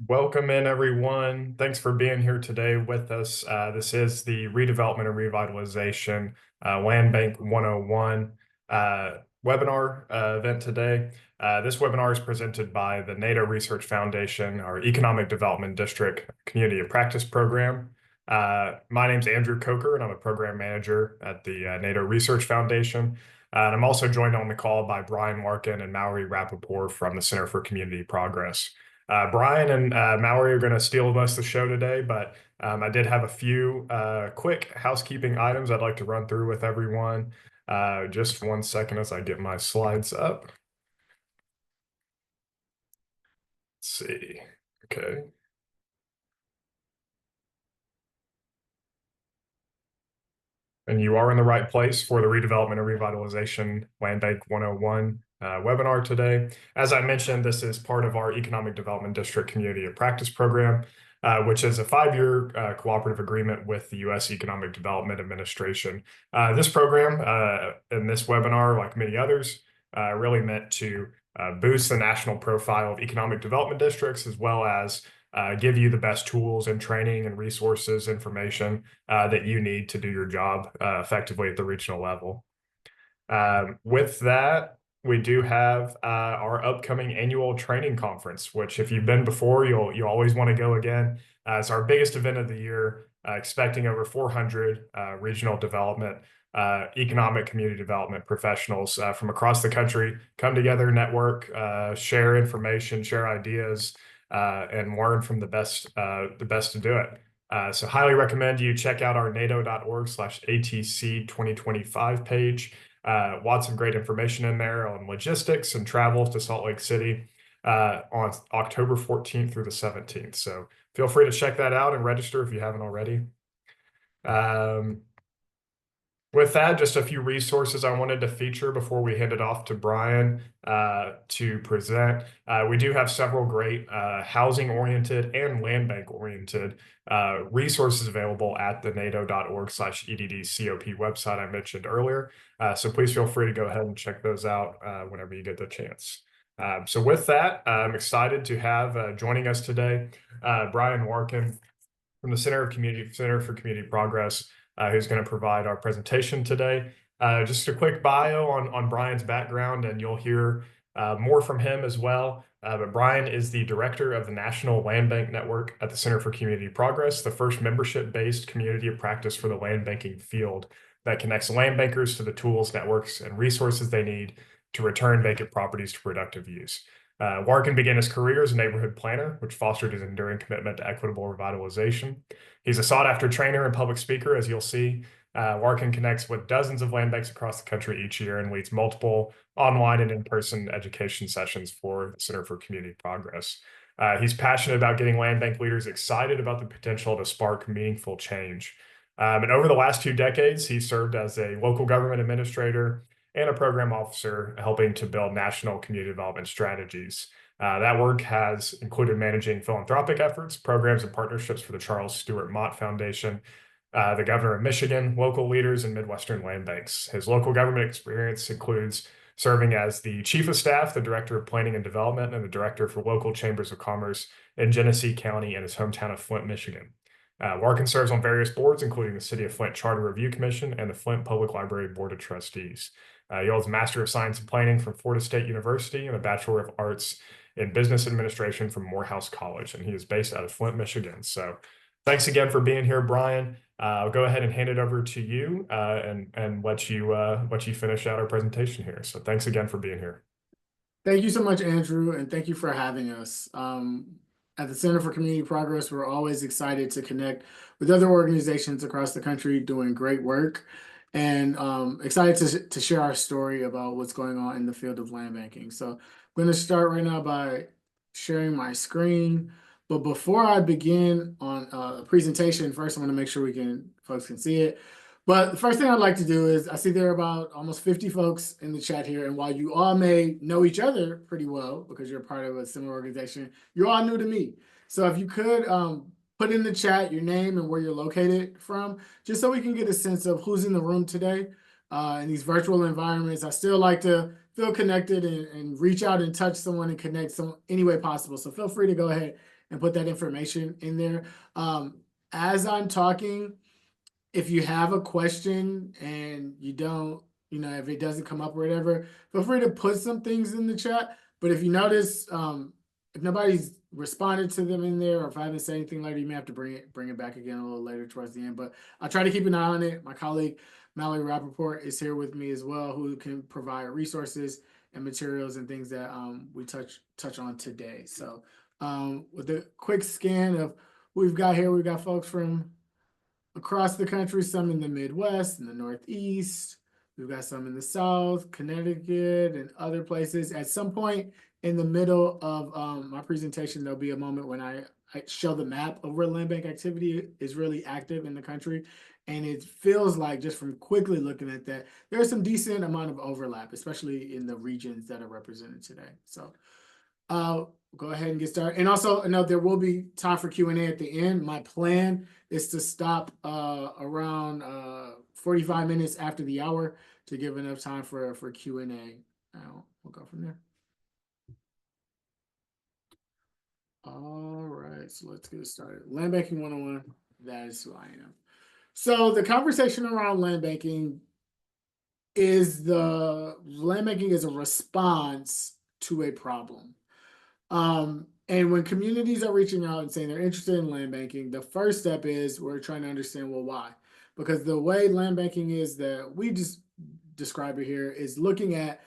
Welcome in, everyone. Thanks for being here today with us. This is the Redevelopment and Revitalization Land Bank 101 webinar event today. This webinar is presented by the NADO Research Foundation, our Economic Development District Community of Practice program. My name's Andrew Coker, and I'm a program manager at the NADO Research Foundation. And I'm also joined on the call by Brian Larkin and Mallory Rappaport from the Center for Community Progress. Brian and Mallory are going to steal most of the show today, but I did have a few quick housekeeping items I'd like to run through with everyone. Just 1 second as I get my slides up. Let's see. Okay. And you are in the right place for the Redevelopment and Revitalization Land Bank 101 webinar today. As I mentioned, this is part of our Economic Development District Community of Practice program, which is a 5-year cooperative agreement with the U.S. Economic Development Administration. This program and this webinar, like many others, really meant to boost the national profile of economic development districts, as well as give you the best tools and training and resources, information that you need to do your job effectively at the regional level. With that, we do have our upcoming annual training conference, which if you've been before, you'll always want to go again. It's our biggest event of the year, expecting over 400 regional development, economic community development professionals from across the country come together, network, share information, share ideas, and learn from the best to do it. So highly recommend you check out our nado.org/ATC 2025 page. Lots of great information in there on logistics and travel to Salt Lake City on October 14th through the 17th. So feel free to check that out and register if you haven't already. With that, just a few resources I wanted to feature before we hand it off to Brian to present. We do have several great housing-oriented and land bank-oriented resources available at the nado.org/EDDCOP website I mentioned earlier. So please feel free to go ahead and check those out whenever you get the chance. So with that, I'm excited to have joining us today Brian Larkin from the Center for Community Progress, who's going to provide our presentation today. Just a quick bio on Brian's background, and you'll hear more from him as well. But Brian is the director of the National Land Bank Network at the Center for Community Progress, the first membership-based community of practice for the land banking field that connects land bankers to the tools, networks, and resources they need to return vacant properties to productive use. Larkin began his career as a neighborhood planner, which fostered his enduring commitment to equitable revitalization. He's a sought-after trainer and public speaker, as you'll see. Larkin connects with dozens of land banks across the country each year and leads multiple online and in-person education sessions for the Center for Community Progress. He's passionate about getting land bank leaders excited about the potential to spark meaningful change. And over the last 2 decades, he served as a local government administrator and a program officer, helping to build national community development strategies. That work has included managing philanthropic efforts, programs, and partnerships for the Charles Stewart Mott Foundation, the governor of Michigan, local leaders, and Midwestern land banks. His local government experience includes serving as the chief of staff, the director of planning and development, and the director for local chambers of commerce in Genesee County and his hometown of Flint, Michigan. Larkin serves on various boards, including the City of Flint Charter Review Commission and the Flint Public Library Board of Trustees. He holds a Master of Science in Planning from Florida State University and a Bachelor of Arts in Business Administration from Morehouse College, and he is based out of Flint, Michigan. So thanks again for being here, Brian. I'll go ahead and hand it over to you and let you finish out our presentation here. So thanks again for being here. Thank you so much, Andrew, and thank you for having us. At the Center for Community Progress, we're always excited to connect with other organizations across the country doing great work, and excited to share our story about what's going on in the field of land banking. So I'm going to start right now by sharing my screen. But before I begin on a presentation, first I want to make sure folks can see it. But the first thing I'd like to do is, I see there are about almost 50 folks in the chat here, and while you all may know each other pretty well because you're part of a similar organization, you're all new to me. So if you could put in the chat your name and where you're located from, just so we can get a sense of who's in the room today. In these virtual environments, I still like to feel connected and reach out and touch someone and connect any way possible. So feel free to go ahead and put that information in there. As I'm talking, if you have a question and you don't, if it doesn't come up or whatever, feel free to put some things in the chat. But if you notice, if nobody's responded to them in there, or if I haven't said anything later, you may have to bring it back again a little later towards the end. But I'll try to keep an eye on it. My colleague Mallory Rappaport is here with me as well, who can provide resources and materials and things that we touch on today. So with a quick scan of who we've got here, we've got folks from across the country, some in the Midwest and the Northeast. We've got some in the South, Connecticut, and other places. At some point in the middle of my presentation, there'll be a moment when I show the map of where land bank activity is really active in the country. And it feels like, just from quickly looking at that, there's some decent amount of overlap, especially in the regions that are represented today. So go ahead and get started. And also note, there will be time for Q&A at the end. My plan is to stop around 45 minutes after the hour to give enough time for Q&A. We'll go from there. All right, so let's get started. Land banking 101, that is who I am. So the conversation around land banking is a response to a problem. And when communities are reaching out and saying they're interested in land banking, the first step is we're trying to understand, well, why? Because the way land banking is that we just describe it here is looking at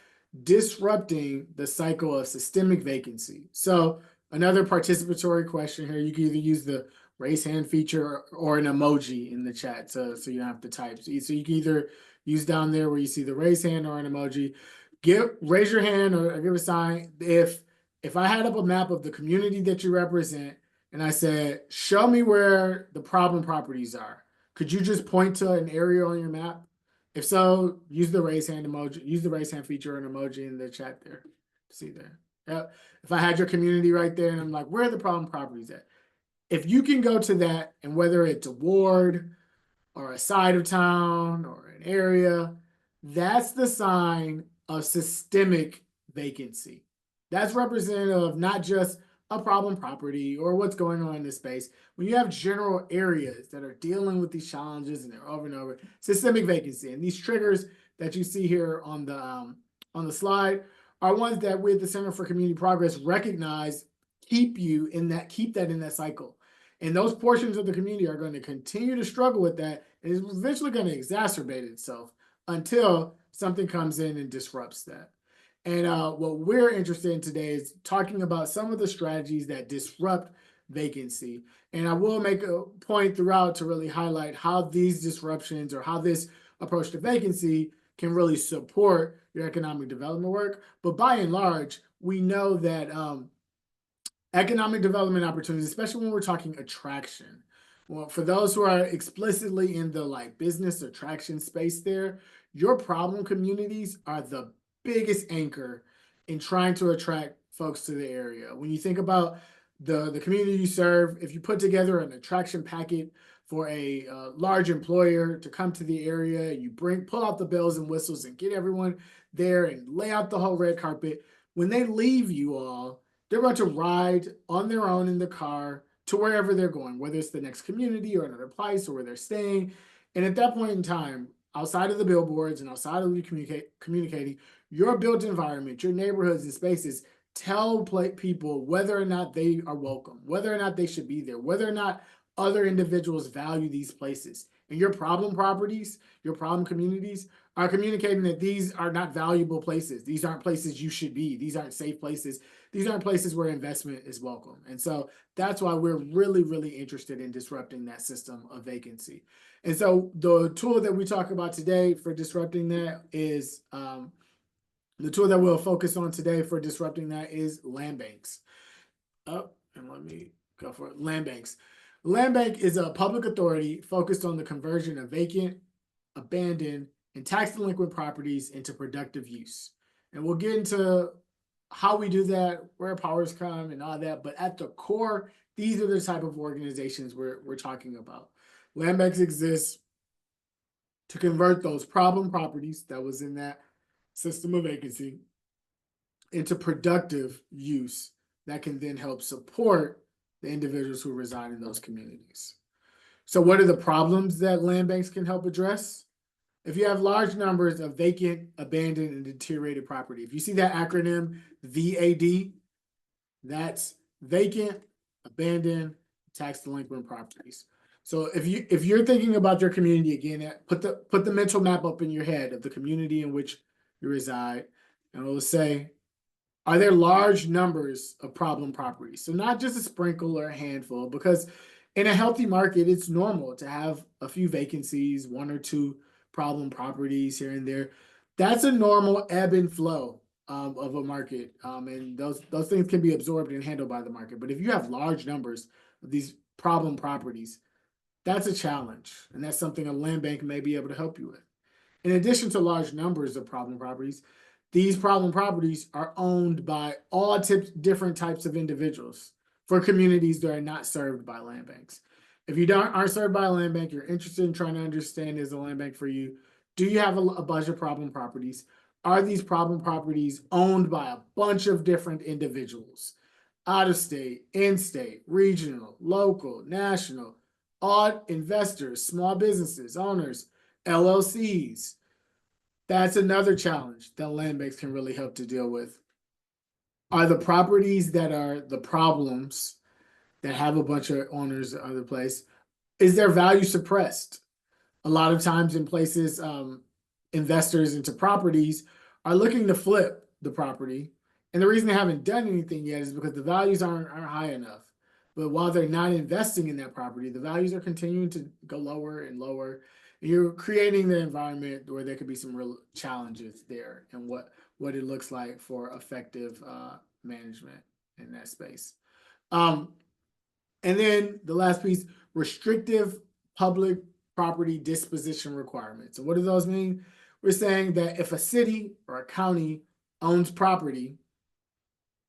disrupting the cycle of systemic vacancy. So another participatory question here, you can either use the raise hand feature or an emoji in the chat, so you don't have to type. So you can either use down there where you see the raise hand or an emoji. Raise your hand or give a sign if I had up a map of the community that you represent and I said, show me where the problem properties are, could you just point to an area on your map? If so, use the raise hand emoji, use the raise hand feature and emoji in the chat there. See there. Yep. If I had your community right there and I'm like, where are the problem properties at? If you can go to that, and whether it's a ward or a side of town or an area, that's the sign of systemic vacancy. That's representative of not just a problem property or what's going on in this space. When you have general areas that are dealing with these challenges and they're over and over, systemic vacancy. And these triggers that you see here on the slide are ones that we at the Center for Community Progress recognize keep that in that cycle. And those portions of the community are going to continue to struggle with that. And it's eventually going to exacerbate itself until something comes in and disrupts that. And what we're interested in today is talking about some of the strategies that disrupt vacancy. And I will make a point throughout to really highlight how these disruptions or how this approach to vacancy can really support your economic development work. But by and large, we know that economic development opportunities, especially when we're talking attraction. Well, for those who are explicitly in the business attraction space there, your problem communities are the biggest anchor in trying to attract folks to the area. When you think about the community you serve, if you put together an attraction packet for a large employer to come to the area, you pull out the bells and whistles and get everyone there and lay out the whole red carpet. When they leave you all, they're going to ride on their own in the car to wherever they're going, whether it's the next community or another place or where they're staying. And at that point in time, outside of the billboards and outside of you communicating, your built environment, your neighborhoods and spaces tell people whether or not they are welcome, whether or not they should be there, whether or not other individuals value these places. And your problem properties, your problem communities are communicating that these are not valuable places. These aren't places you should be. These aren't safe places. These aren't places where investment is welcome. And so that's why we're really, really interested in disrupting that system of vacancy. And so the tool that we talk about today for disrupting that is the tool that we'll focus on today for disrupting that is land banks. And let me go for it. Land banks. Land bank is a public authority focused on the conversion of vacant, abandoned, and tax delinquent properties into productive use. And we'll get into how we do that, where powers come and all that. But at the core, these are the type of organizations we're talking about. Land banks exist to convert those problem properties that was in that system of vacancy into productive use that can then help support the individuals who reside in those communities. So what are the problems that land banks can help address? If you have large numbers of vacant, abandoned, and deteriorated property, if you see that acronym VAD, that's vacant, abandoned, tax delinquent properties. So if you're thinking about your community again, put the mental map up in your head of the community in which you reside, and we'll say, are there large numbers of problem properties? So not just a sprinkle or a handful, because in a healthy market, it's normal to have a few vacancies, one or two problem properties here and there. That's a normal ebb and flow of a market, and those things can be absorbed and handled by the market. But if you have large numbers of these problem properties, that's a challenge, and that's something a land bank may be able to help you with. In addition to large numbers of problem properties, these problem properties are owned by all different types of individuals for communities that are not served by land banks. If you aren't served by a land bank, you're interested in trying to understand, is a land bank for you? Do you have a bunch of problem properties? Are these problem properties owned by a bunch of different individuals? Out of state, in state, regional, local, national, all investors, small businesses, owners, LLCs. That's another challenge that land banks can really help to deal with. Are the properties that are the problems that have a bunch of owners in other place, is their value suppressed? A lot of times in places, investors into properties are looking to flip the property. And the reason they haven't done anything yet is because the values aren't high enough. But while they're not investing in that property, the values are continuing to go lower and lower. And you're creating the environment where there could be some real challenges there, and what it looks like for effective management in that space. And then the last piece, restrictive public property disposition requirements. So what do those mean? We're saying that if a city or a county owns property,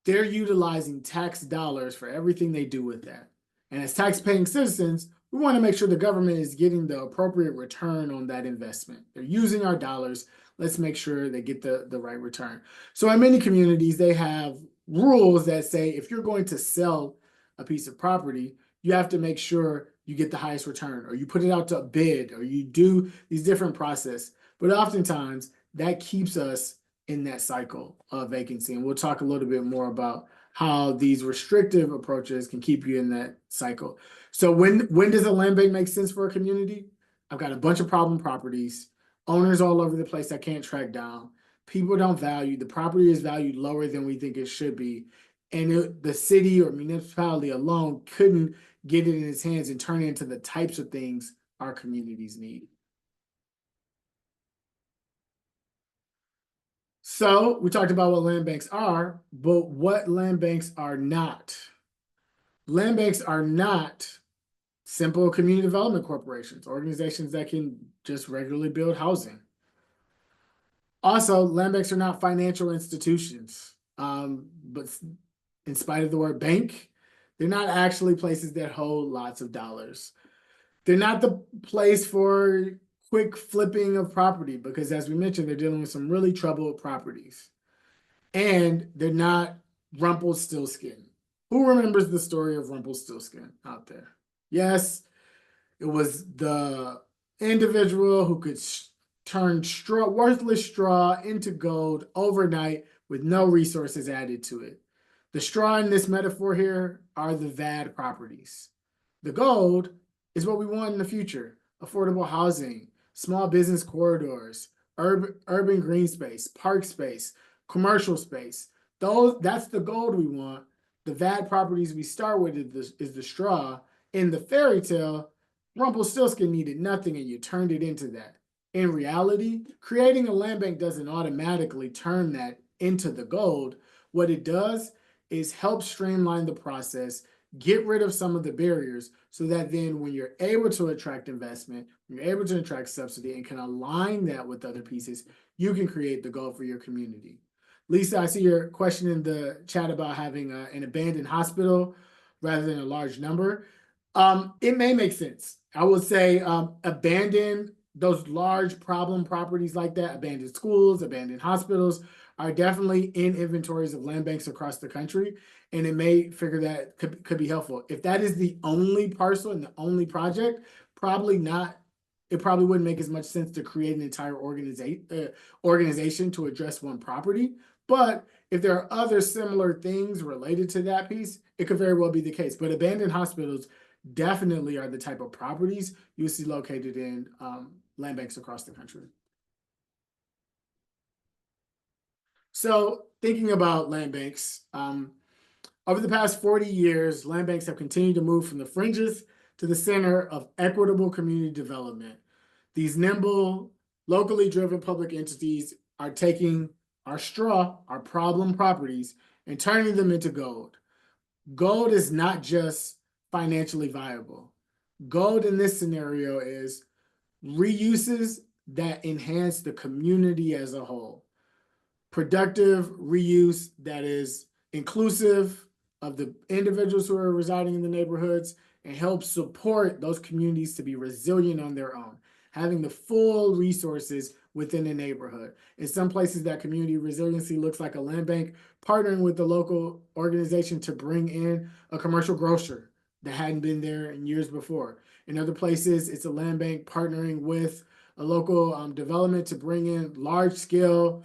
they're utilizing tax dollars for everything they do with that. And as tax-paying citizens, we want to make sure the government is getting the appropriate return on that investment. They're using our dollars. Let's make sure they get the right return. So in many communities, they have rules that say if you're going to sell a piece of property, you have to make sure you get the highest return, or you put it out to bid, or you do these different process. But oftentimes that keeps us in that cycle of vacancy. And we'll talk a little bit more about how these restrictive approaches can keep you in that cycle. So when does a land bank make sense for a community? I've got a bunch of problem properties, owners all over the place I can't track down. People don't value, the property is valued lower than we think it should be. And the city or municipality alone couldn't get it in its hands and turn it into the types of things our communities need. So we talked about what land banks are, but what land banks are not. Land banks are not simple community development corporations, organizations that can just regularly build housing. Also, land banks are not financial institutions, but in spite of the word bank, they're not actually places that hold lots of dollars. They're not the place for quick flipping of property, because as we mentioned, they're dealing with some really troubled properties. And they're not Rumpelstiltskin. Who remembers the story of Rumpelstiltskin out there? Yes, it was the individual who could turn worthless straw into gold overnight with no resources added to it. The straw in this metaphor here are the VAD properties. The gold is what we want in the future: affordable housing, small business corridors, urban green space, park space, commercial space. That's the gold we want. The VAD properties we start with is the straw. In the fairy tale, Rumpelstiltskin needed nothing and you turned it into that. In reality, creating a land bank doesn't automatically turn that into the gold. What it does is help streamline the process, get rid of some of the barriers, so that then when you're able to attract investment, you're able to attract subsidy and can align that with other pieces, you can create the goal for your community. Lisa, I see your question in the chat about having an abandoned hospital rather than a large number. It may make sense. I would say abandon those large problem properties like that, abandoned schools, abandoned hospitals, are definitely in inventories of land banks across the country, and it may figure that could be helpful. If that is the only parcel and the only project, probably not. It probably wouldn't make as much sense to create an entire organization to address one property. But if there are other similar things related to that piece, it could very well be the case. But abandoned hospitals definitely are the type of properties you see located in land banks across the country. So thinking about land banks, over the past 40 years, land banks have continued to move from the fringes to the center of equitable community development. These nimble, locally driven public entities are taking our straw, our problem properties, and turning them into gold. Gold is not just financially viable. Gold in this scenario is reuses that enhance the community as a whole. Productive reuse that is inclusive of the individuals who are residing in the neighborhoods and helps support those communities to be resilient on their own, having the full resources within the neighborhood. In some places, that community resiliency looks like a land bank partnering with the local organization to bring in a commercial grocer that hadn't been there in years before. In other places, it's a land bank partnering with a local development to bring in large-scale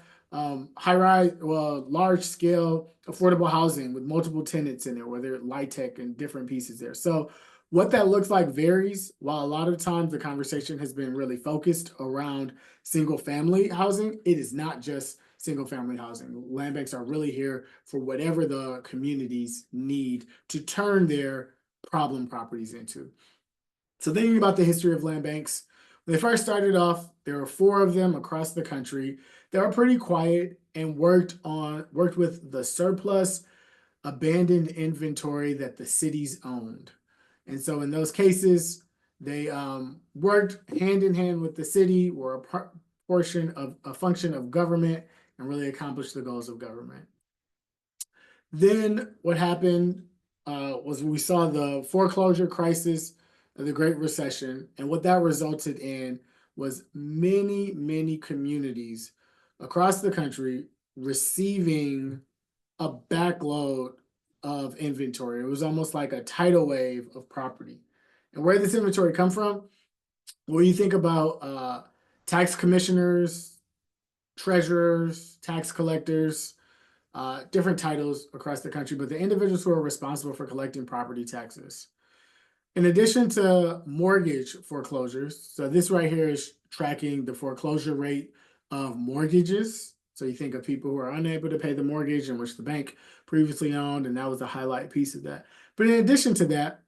large-scale affordable housing with multiple tenants in there, whether it's light tech and different pieces there. So what that looks like varies. While a lot of times the conversation has been really focused around single family housing, it is not just single family housing. Land banks are really here for whatever the communities need to turn their problem properties into. So thinking about the history of land banks, when they first started off, there were 4 of them across the country. They were pretty quiet and worked with the surplus abandoned inventory that the cities owned. And so in those cases, they worked hand in hand with the city, were a function of government, and really accomplished the goals of government. Then what happened was we saw the foreclosure crisis of the Great Recession, and what that resulted in was many, many communities across the country receiving a backload of inventory. It was almost like a tidal wave of property. And where did this inventory come from? Well, you think about tax commissioners, treasurers, tax collectors, different titles across the country, but the individuals who are responsible for collecting property taxes. In addition to mortgage foreclosures, so this right here is tracking the foreclosure rate of mortgages. So you think of people who are unable to pay the mortgage in which the bank previously owned, and that was the highlight piece of that. But in addition to that,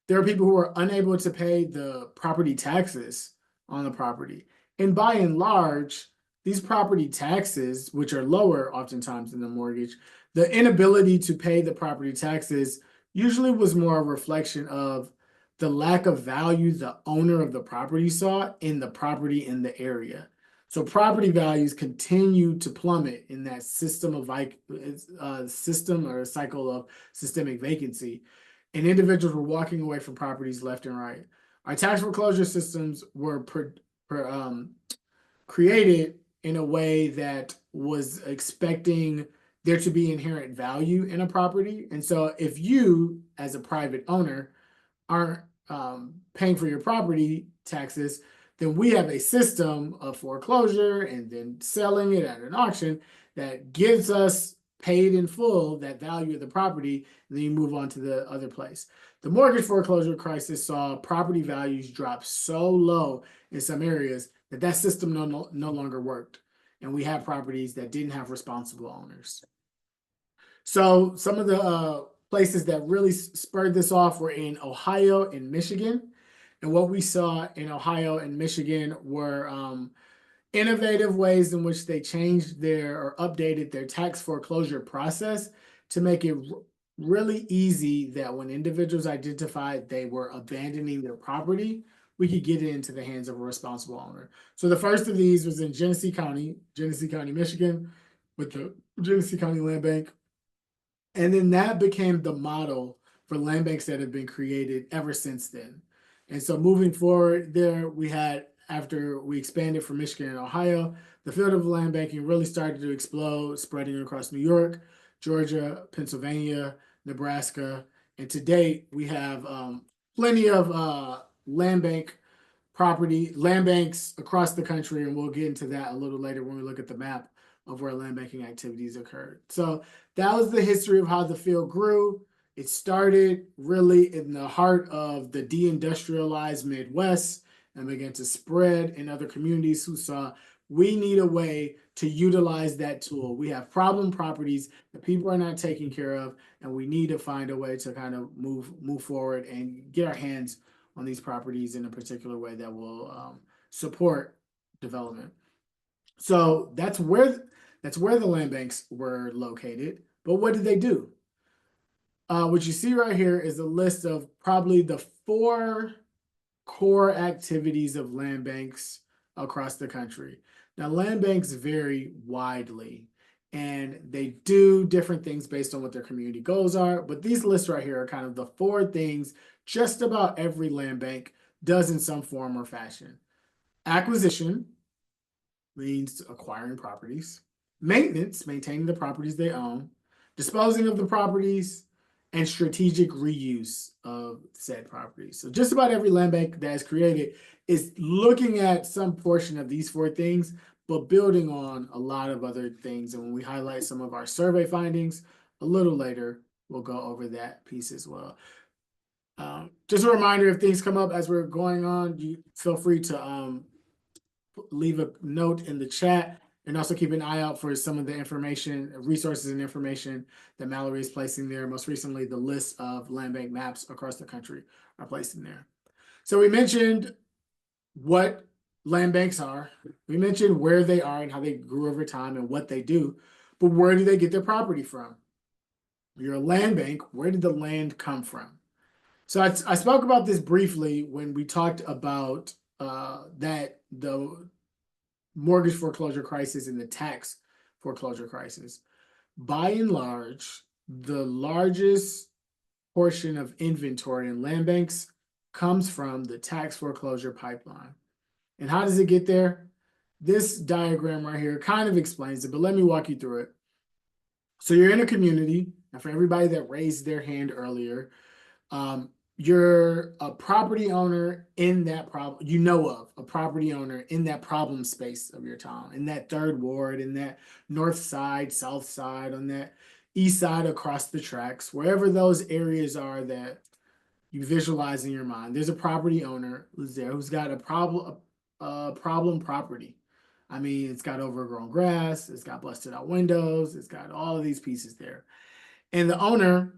there are people who are unable to pay the property taxes on the property. And by and large, these property taxes, which are lower oftentimes than the mortgage, the inability to pay the property taxes usually was more a reflection of the lack of value the owner of the property saw in the property in the area. So property values continue to plummet in that system or a cycle of systemic vacancy, and individuals were walking away from properties left and right. Our tax foreclosure systems were created in a way that was expecting there to be inherent value in a property. And so if you, as a private owner, aren't paying for your property taxes, then we have a system of foreclosure and then selling it at an auction that gives us paid in full that value of the property, and then you move on to the other place. The mortgage foreclosure crisis saw property values drop so low in some areas that that system no longer worked, and we had properties that didn't have responsible owners. So some of the places that really spurred this off were in Ohio and Michigan. And what we saw in Ohio and Michigan were innovative ways in which they changed their or updated their tax foreclosure process to make it really easy that when individuals identified they were abandoning their property, we could get it into the hands of a responsible owner. So the first of these was in Genesee County, Michigan, with the Genesee County Land Bank. And then that became the model for land banks that have been created ever since then. And so moving forward there, we had after we expanded from Michigan and Ohio, the field of land banking really started to explode, spreading across New York, Georgia, Pennsylvania, Nebraska, and to date we have plenty of land banks across the country, and we'll get into that a little later when we look at the map of where land banking activities occurred. So that was the history of how the field grew. It started really in the heart of the deindustrialized Midwest and began to spread in other communities who saw we need a way to utilize that tool. We have problem properties that people are not taking care of, and we need to find a way to kind of move forward and get our hands on these properties in a particular way that will support development. So that's where the land banks were located. But what did they do? What you see right here is a list of probably the 4 core activities of land banks across the country. Now, land banks vary widely, and they do different things based on what their community goals are. But these lists right here are kind of the 4 things just about every land bank does in some form or fashion. Acquisition means acquiring properties. Maintenance, maintaining the properties they own. Disposing of the properties, and strategic reuse of said properties. So just about every land bank that is created is looking at some portion of these 4 things, but building on a lot of other things. And when we highlight some of our survey findings a little later, we'll go over that piece as well. Just a reminder, if things come up as we're going on, you feel free to leave a note in the chat, and also keep an eye out for some of the information, resources and information that Mallory is placing there. Most recently, the list of land bank maps across the country are placed in there. So we mentioned what land banks are. We mentioned where they are and how they grew over time and what they do. But where do they get their property from? You're a land bank. Where did the land come from? So I spoke about this briefly when we talked about that the mortgage foreclosure crisis and the tax foreclosure crisis. By and large, the largest portion of inventory in land banks comes from the tax foreclosure pipeline. And how does it get there? This diagram right here kind of explains it, but let me walk you through it. So you're in a community, and for everybody that raised their hand earlier, you're a property owner in that problem, a property owner in that problem space of your town, in that 3rd ward, in that north side, south side, on that east side across the tracks, wherever those areas are that you visualize in your mind. There's a property owner who's there who's got a problem property. I mean, it's got overgrown grass, it's got busted out windows, it's got all of these pieces there. And the owner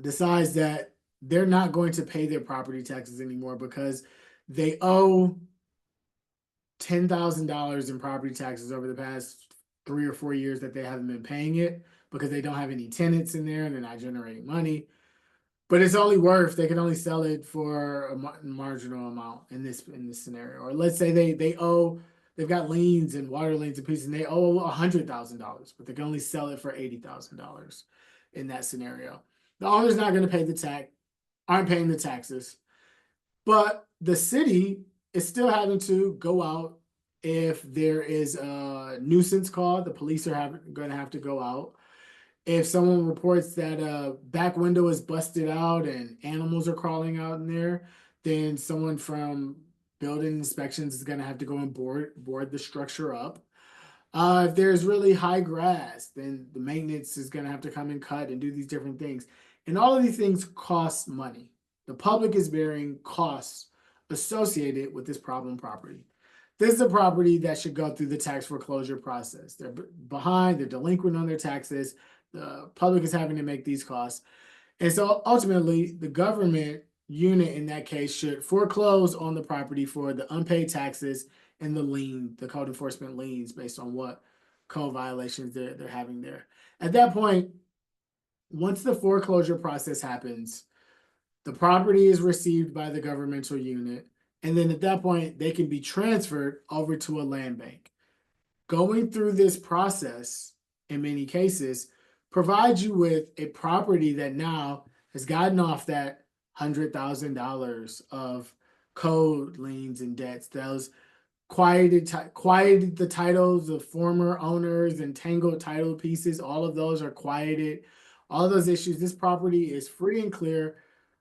decides that they're not going to pay their property taxes anymore because they owe $10,000 in property taxes over the past 3 or 4 years that they haven't been paying it because they don't have any tenants in there and they're not generating money. But it's only worth, they can only sell it for a marginal amount in this scenario. Or let's say they've got liens and water liens and pieces, and they owe $100,000, but they can only sell it for $80,000 in that scenario. The owner's not going to pay the tax, aren't paying the taxes, but the city is still having to go out if there is a nuisance call. The police are going to have to go out. If someone reports that a back window is busted out and animals are crawling out in there, then someone from building inspections is going to have to go and board the structure up. If there's really high grass, then the maintenance is going to have to come and cut and do these different things. And all of these things cost money. The public is bearing costs associated with this problem property. This is a property that should go through the tax foreclosure process. They're behind, they're delinquent on their taxes. The public is having to make these costs. And so ultimately, the government unit in that case should foreclose on the property for the unpaid taxes and the code enforcement liens based on what code violations they're having there. At that point, once the foreclosure process happens, the property is received by the governmental unit, and then at that point, they can be transferred over to a land bank. Going through this process, in many cases, provides you with a property that now has gotten off that $100,000 of code liens and debts. Those quieted the titles of former owners and tangled title pieces. All of those are quieted. All of those issues. This property is free and clear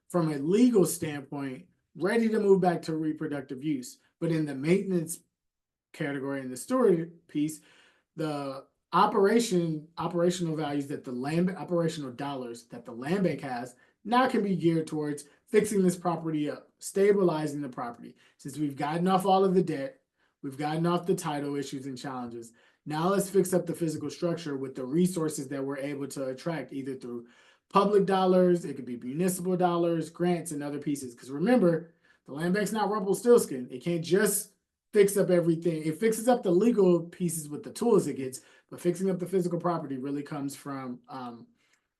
from a legal standpoint, ready to move back to reproductive use. But in the maintenance category, in the steward piece, the operational values that the land operational dollars that the land bank has now can be geared towards fixing this property up, stabilizing the property. Since we've gotten off all of the debt, we've gotten off the title issues and challenges. Now let's fix up the physical structure with the resources that we're able to attract either through public dollars, it could be municipal dollars, grants, and other pieces. Because remember, the land bank's not Rumpelstiltskin. It can't just fix up everything. It fixes up the legal pieces with the tools it gets, but fixing up the physical property really comes from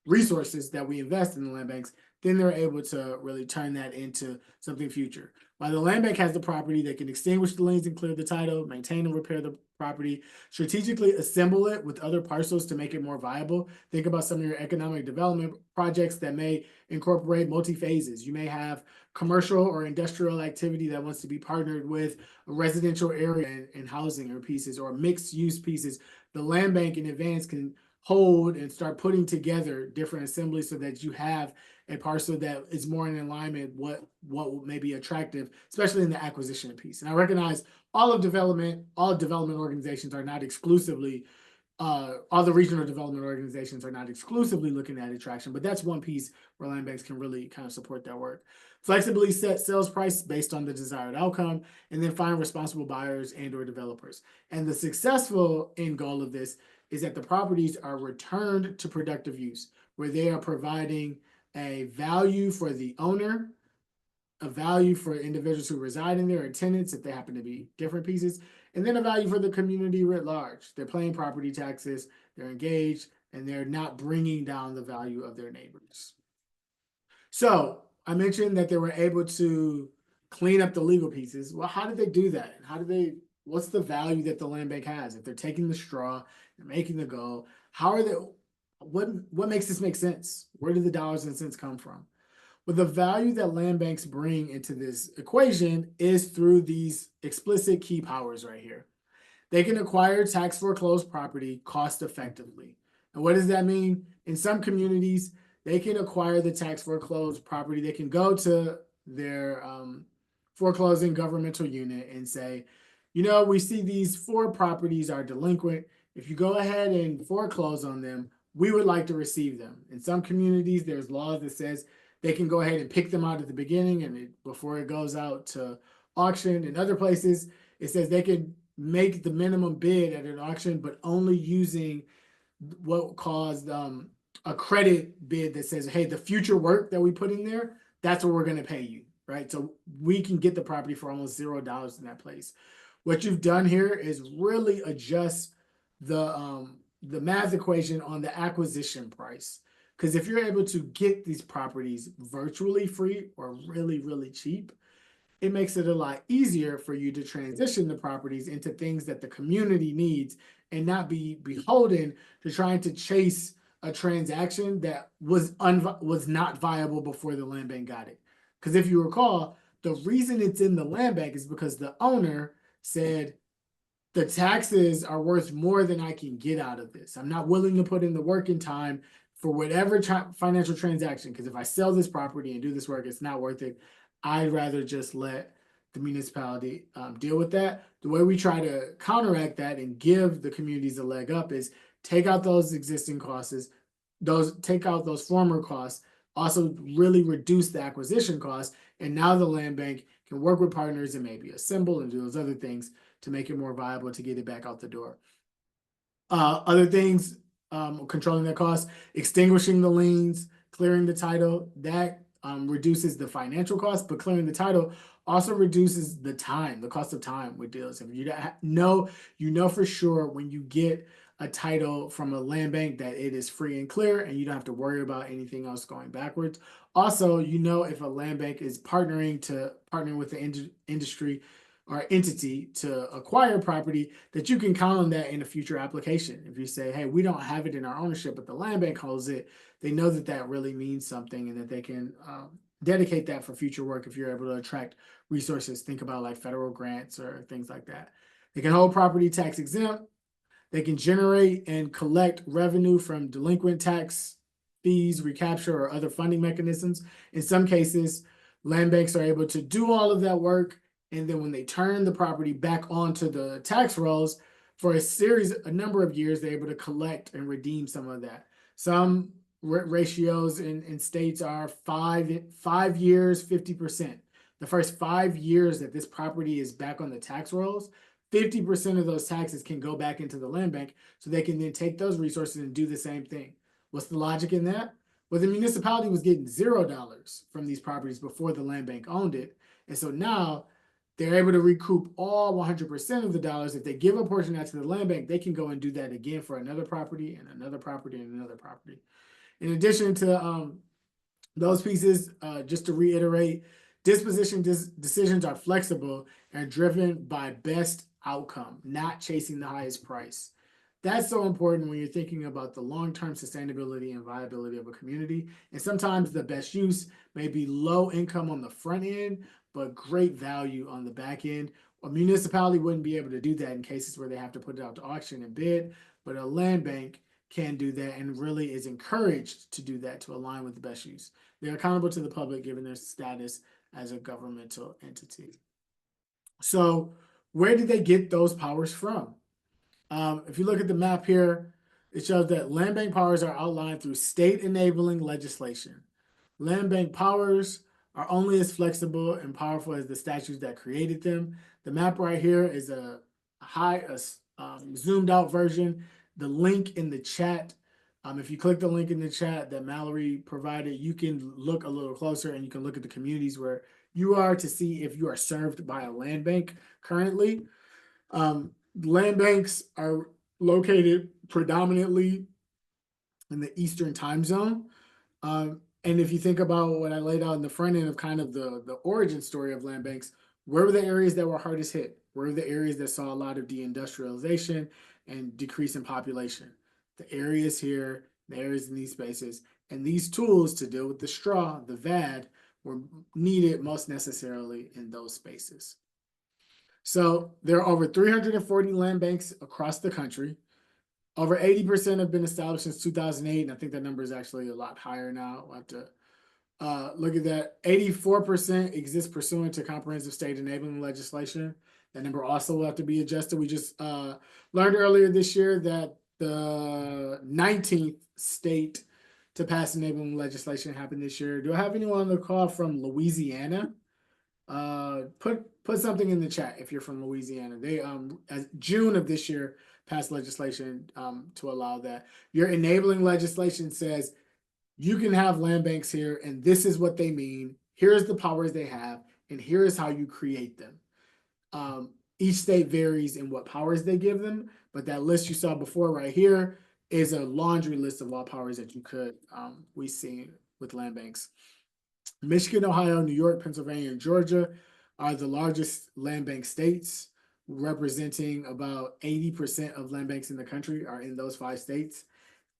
resources that we invest in the land banks. Then they're able to really turn that into something future. While the land bank has the property, they can extinguish the liens and clear the title, maintain and repair the property, strategically assemble it with other parcels to make it more viable. Think about some of your economic development projects that may incorporate multi-phases. You may have commercial or industrial activity that wants to be partnered with a residential area and housing or pieces or mixed use pieces. The land bank in advance can hold and start putting together different assemblies so that you have a parcel that is more in alignment with what may be attractive, especially in the acquisition piece. And I recognize all development organizations are not exclusively all the regional development organizations are not exclusively looking at attraction, but that's one piece where land banks can really kind of support that work. Flexibly set sales price based on the desired outcome, and then find responsible buyers and or developers. And the successful end goal of this is that the properties are returned to productive use, where they are providing a value for the owner, a value for individuals who reside in there or tenants if they happen to be different pieces, and then a value for the community writ large. They're paying property taxes, they're engaged, and they're not bringing down the value of their neighbors. So I mentioned that they were able to clean up the legal pieces. Well, how did they do that? And what's the value that the land bank has? If they're taking the straw, they're making the go, how are they, what makes this make sense? Where do the dollars and cents come from? Well, the value that land banks bring into this equation is through these explicit key powers right here. They can acquire tax foreclosed property cost effectively. And what does that mean? In some communities, they can acquire the tax foreclosed property. They can go to their foreclosing governmental unit and say, you know, we see these 4 properties are delinquent. If you go ahead and foreclose on them, we would like to receive them. In some communities, there's laws that says they can go ahead and pick them out at the beginning and before it goes out to auction. In other places, it says they can make the minimum bid at an auction, but only using what caused a credit bid that says, hey, the future work that we put in there, that's what we're going to pay you, right? So we can get the property for almost $0 in that place. What you've done here is really adjust the math equation on the acquisition price. Because if you're able to get these properties virtually free or really, really cheap, it makes it a lot easier for you to transition the properties into things that the community needs and not be beholden to trying to chase a transaction that was not viable before the land bank got it. Because if you recall, the reason it's in the land bank is because the owner said, the taxes are worth more than I can get out of this. I'm not willing to put in the work and time for whatever financial transaction, because if I sell this property and do this work, it's not worth it. I'd rather just let the municipality deal with that. The way we try to counteract that and give the communities a leg up is take out those existing costs, take out those former costs, also really reduce the acquisition costs, and now the land bank can work with partners and maybe assemble and do those other things to make it more viable to get it back out the door. Other things, controlling that cost, extinguishing the liens, clearing the title, that reduces the financial cost, but clearing the title also reduces the time, the cost of time with deals. If you know for sure when you get a title from a land bank that it is free and clear and you don't have to worry about anything else going backwards. Also, you know, if a land bank is partnering with the industry or entity to acquire property, that you can count on that in a future application. If you say, hey, we don't have it in our ownership, but the land bank holds it, they know that that really means something and that they can dedicate that for future work if you're able to attract resources. Think about like federal grants or things like that. They can hold property tax exempt. They can generate and collect revenue from delinquent tax fees, recapture, or other funding mechanisms. In some cases, land banks are able to do all of that work. And then when they turn the property back onto the tax rolls for a number of years, they're able to collect and redeem some of that. Some ratios in states are 5 years, 50%. The first 5 years that this property is back on the tax rolls, 50% of those taxes can go back into the land bank, so they can then take those resources and do the same thing. What's the logic in that? Well, the municipality was getting $0 from these properties before the land bank owned it. And so now they're able to recoup all 100% of the dollars. If they give a portion out to the land bank, they can go and do that again for another property and another property and another property. In addition to those pieces, just to reiterate, disposition decisions are flexible and driven by best outcome, not chasing the highest price. That's so important when you're thinking about the long-term sustainability and viability of a community. And sometimes the best use may be low income on the front end, but great value on the back end. A municipality wouldn't be able to do that in cases where they have to put it out to auction and bid, but a land bank can do that and really is encouraged to do that to align with the best use. They're accountable to the public given their status as a governmental entity. So where did they get those powers from? If you look at the map here, it shows that land bank powers are outlined through state enabling legislation. Land bank powers are only as flexible and powerful as the statutes that created them. The map right here is a zoomed out version. The link in the chat, if you click the link in the chat that Mallory provided, you can look a little closer and you can look at the communities where you are to see if you are served by a land bank currently. Land banks are located predominantly in the Eastern time zone. And if you think about what I laid out in the front end of kind of the origin story of land banks, where were the areas that were hardest hit? Where were the areas that saw a lot of deindustrialization and decrease in population? The areas here, the areas in these spaces, and these tools to deal with the straw, the VAD, were needed most necessarily in those spaces. So there are over 340 land banks across the country. Over 80% have been established since 2008, and I think that number is actually a lot higher now. We'll have to look at that. 84% exist pursuant to comprehensive state enabling legislation. That number also will have to be adjusted. We just learned earlier this year that the 19th state to pass enabling legislation happened this year. Do I have anyone on the call from Louisiana? Put something in the chat if you're from Louisiana. They as June of this year passed legislation to allow that. Your enabling legislation says you can have land banks here, and this is what they mean. Here's the powers they have, and here is how you create them. Each state varies in what powers they give them, but that list you saw before right here is a laundry list of all powers that you could we see with land banks. Michigan, Ohio, New York, Pennsylvania, and Georgia are the largest land bank states, representing about 80% of land banks in the country are in those 5 states.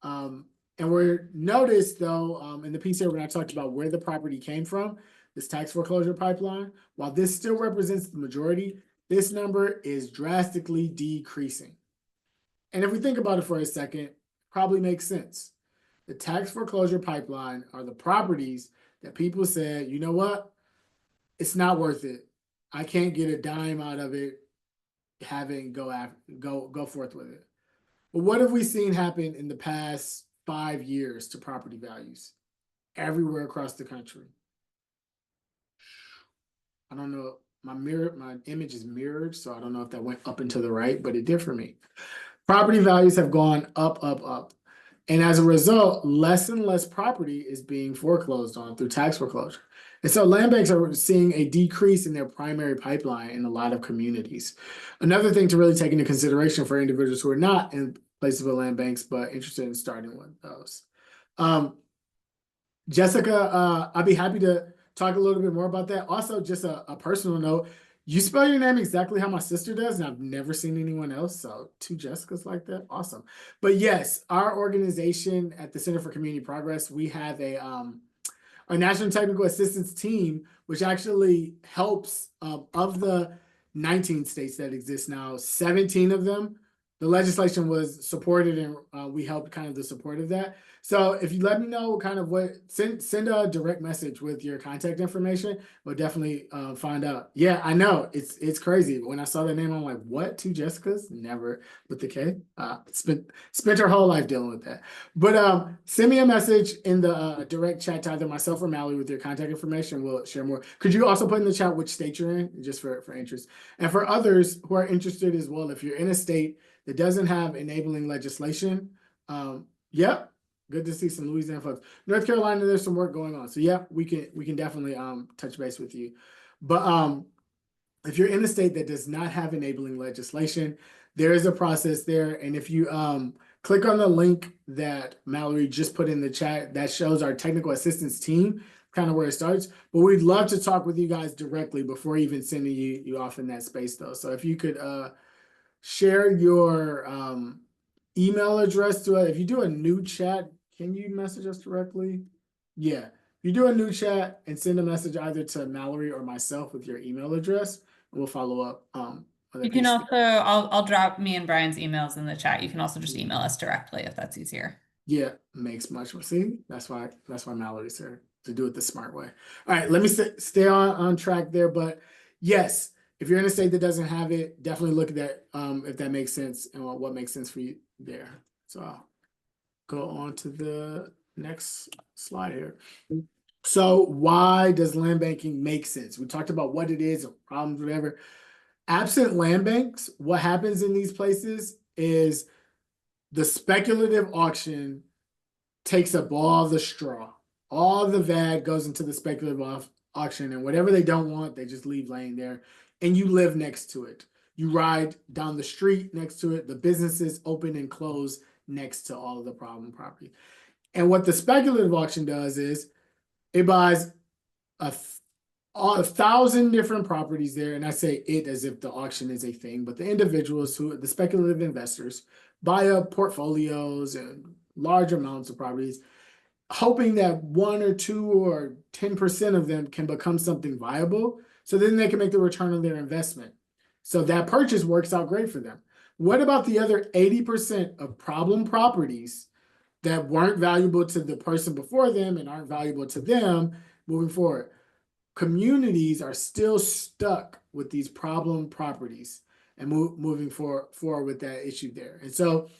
And we're noticed though, in the piece here when I talked about where the property came from, this tax foreclosure pipeline, while this still represents the majority, this number is drastically decreasing. And if we think about it for a second, probably makes sense. The tax foreclosure pipeline are the properties that people said, you know what, it's not worth it. I can't get a dime out of it, having go forth with it. But what have we seen happen in the past 5 years to property values everywhere across the country? I don't know. My image is mirrored, so I don't know if that went up and to the right, but it did for me. Property values have gone up, up, up. And as a result, less and less property is being foreclosed on through tax foreclosure. And so land banks are seeing a decrease in their primary pipeline in a lot of communities. Another thing to really take into consideration for individuals who are not in places with land banks, but interested in starting with those. Jessica, I'd be happy to talk a little bit more about that. Also, just a personal note, you spell your name exactly how my sister does, and I've never seen anyone else. So 2 Jessicas like that, awesome. But yes, our organization at the Center for Community Progress, we have a our National Technical Assistance Team, which actually helps of the 19 states that exist now, 17 of them, the legislation was supported, and we helped kind of the support of that. So if you let me know kind of what, send a direct message with your contact information, we'll definitely find out. Yeah, I know it's crazy. When I saw that name, I'm like, what? Two Jessicas? Never with the K. Spent her whole life dealing with that. But send me a message in the direct chat to either myself or Mallory with your contact information. We'll share more. Could you also put in the chat which state you're in, just for interest? And for others who are interested as well, if you're in a state that doesn't have enabling legislation, yep, good to see some Louisiana folks. North Carolina, there's some work going on. So yeah, we can definitely touch base with you. But if you're in a state that does not have enabling legislation, there is a process there. And if you click on the link that Mallory just put in the chat, that shows our technical assistance team, kind of where it starts. But we'd love to talk with you guys directly before even sending you off in that space though. So if you could share your email address to it. If you do a new chat, can you message us directly? Yeah. If you do a new chat and send a message either to Mallory or myself with your email address, we'll follow up on that You can piece. also, I'll drop me and Brian's emails in the chat. You can also just email us directly if that's easier. Yeah, makes much more. See, that's why Mallory's here to do it the smart way. All right, let me stay on track there. But yes, if you're in a state that doesn't have it, definitely look at that if that makes sense and what makes sense for you there. So I'll go on to the next slide here. So why does land banking make sense? We talked about what it is, problems, whatever. Absent land banks, what happens in these places is the speculative auction takes up all the straw. All the VAD goes into the speculative auction, and whatever they don't want, they just leave laying there. And you live next to it. You ride down the street next to it. The businesses open and close next to all of the problem property. And what the speculative auction does is it buys a 1,000 different properties there. And I say it as if the auction is a thing, but the individuals the speculative investors buy up portfolios and large amounts of properties, hoping that 1 or 2 or 10% of them can become something viable. So then they can make the return on their investment. So that purchase works out great for them. What about the other 80% of problem properties that weren't valuable to the person before them and aren't valuable to them moving forward? Communities are still stuck with these problem properties and moving forward with that issue there. And so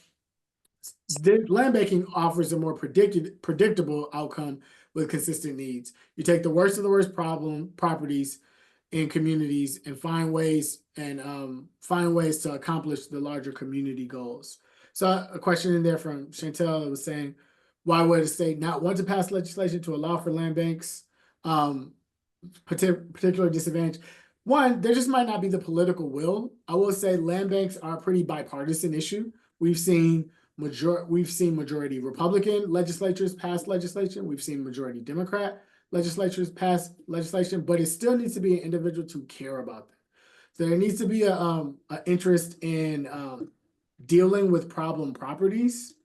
the land banking offers a more predictable outcome with consistent needs. You take the worst of the worst problem properties in communities and find ways to accomplish the larger community goals. So a question in there from Chantel was saying, why would a state not want to pass legislation to allow for land banks? Particular disadvantage. One, there just might not be the political will. I will say land banks are a pretty bipartisan issue. We've seen majority Republican legislatures pass legislation. We've seen majority Democrat legislatures pass legislation, but it still needs to be an individual to care about that. So there needs to be a interest in dealing with problem properties.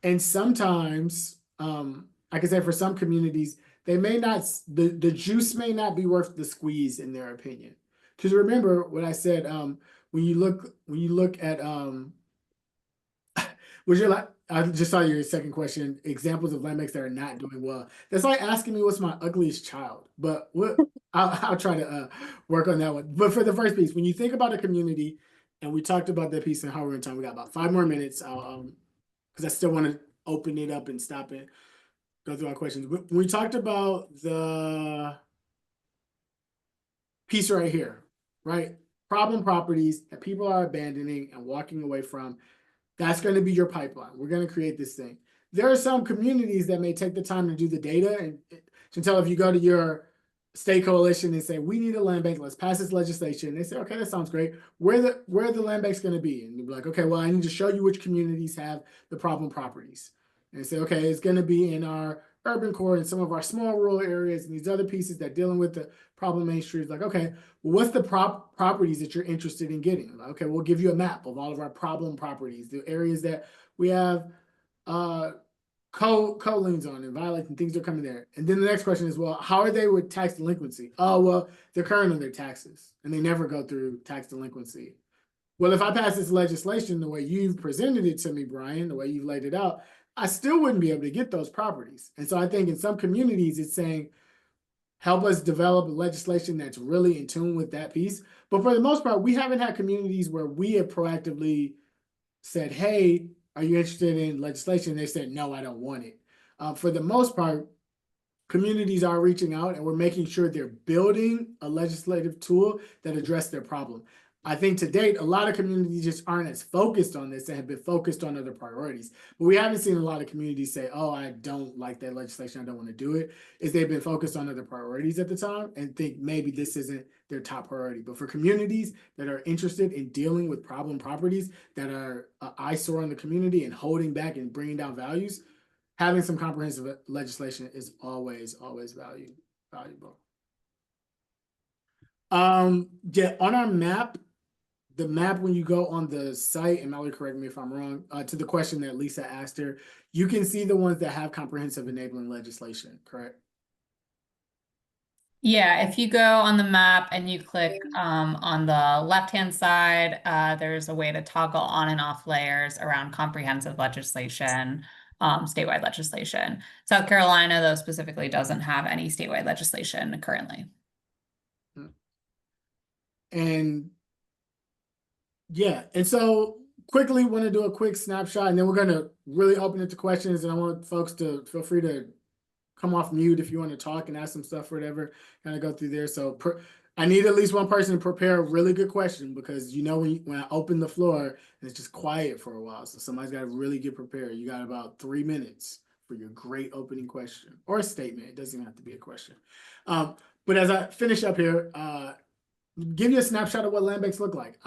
And sometimes, I can say for some communities, they may not, the juice may not be worth the squeeze in their opinion. Because remember what I said, when you look at I just saw your second question, examples of land banks that are not doing well. That's like asking me what's my ugliest child, but I'll try to work on that one. But for the first piece, when you think about a community, and we talked about that piece in how we're in time, we got about 5 more minutes. I'll because I still want to open it up and stop it, go through our questions. When we talked about the piece right here, right? Problem properties that people are abandoning and walking away from. That's going to be your pipeline. We're going to create this thing. There are some communities that may take the time to do the data. And Chantel, if you go to your state coalition and say, we need a land bank, let's pass this legislation. They say, okay, that sounds great. Where are the land banks going to be? And you'll be like, okay, well, I need to show you which communities have the problem properties. And say, okay, it's going to be in our urban core and some of our small rural areas and these other pieces that dealing with the problem main streets. Like, okay, well, what's the properties that you're interested in getting? Like, okay, we'll give you a map of all of our problem properties, the areas that we have co-liens on and violating things are coming there. And then the next question is, well, how are they with tax delinquency? Oh, well, they're current on their taxes and they never go through tax delinquency. Well, if I pass this legislation the way you've presented it to me, Brian, the way you've laid it out, I still wouldn't be able to get those properties. And so I think in some communities, it's saying, help us develop legislation that's really in tune with that piece. But for the most part, we haven't had communities where we have proactively said, hey, are you interested in legislation? They said, no, I don't want it. For the most part, communities are reaching out and we're making sure they're building a legislative tool that address their problem. I think to date, a lot of communities just aren't as focused on this and have been focused on other priorities. But we haven't seen a lot of communities say, oh, I don't like that legislation, I don't want to do it. Is they've been focused on other priorities at the time and think maybe this isn't their top priority. But for communities that are interested in dealing with problem properties that are an eyesore on the community and holding back and bringing down values, having some comprehensive legislation is always valuable. Yeah, on our map, the map, when you go on the site, and Mallory, correct me if I'm wrong, to the question that Lisa asked her, you can see the ones that have comprehensive enabling legislation, correct? Yeah, if you go on the map and you click on the left-hand side, there's a way to toggle on and off layers around comprehensive legislation, statewide legislation. South Carolina, though, specifically doesn't have any statewide legislation currently. And yeah, and so quickly want to do a quick snapshot, and then we're going to really open it to questions. And I want folks to feel free to come off mute if you want to talk and ask some stuff or whatever, kind of go through there. So I need at least one person to prepare a really good question, because you know when I open the floor, it's just quiet for a while. So somebody's got to really get prepared. You got about 3 minutes for your great opening question or a statement. It doesn't even have to be a question. But as I finish up here, give you a snapshot of what land banks look like.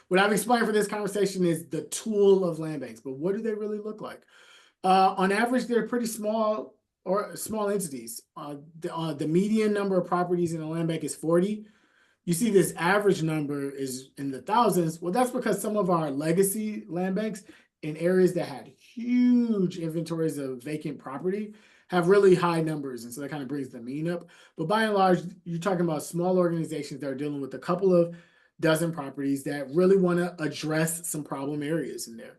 What I've explained for this conversation is the tool of land banks, but what do they really look like? On average, they're pretty small or small entities. The median number of properties in a land bank is 40. You see this average number is in the thousands. Well, that's because some of our legacy land banks in areas that had huge inventories of vacant property have really high numbers. And so that kind of brings the mean up. But by and large, you're talking about small organizations that are dealing with a couple of dozen properties that really want to address some problem areas in there.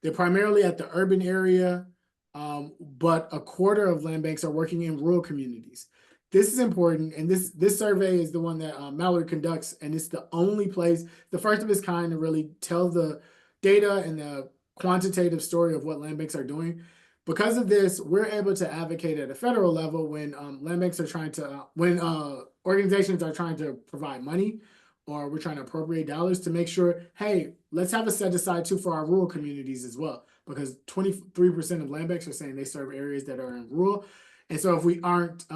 They're primarily at the urban area, but a quarter of land banks are working in rural communities. This is important, and this survey is the one that Mallory conducts, and it's the only place, the first of its kind, to really tell the data and the quantitative story of what land banks are doing. Because of this, we're able to advocate at a federal level when land banks are trying to, when organizations are trying to provide money, or we're trying to appropriate dollars, to make sure, hey, let's have a set aside too for our rural communities as well, because 23% of land banks are saying they serve areas that are in rural. And so if we aren't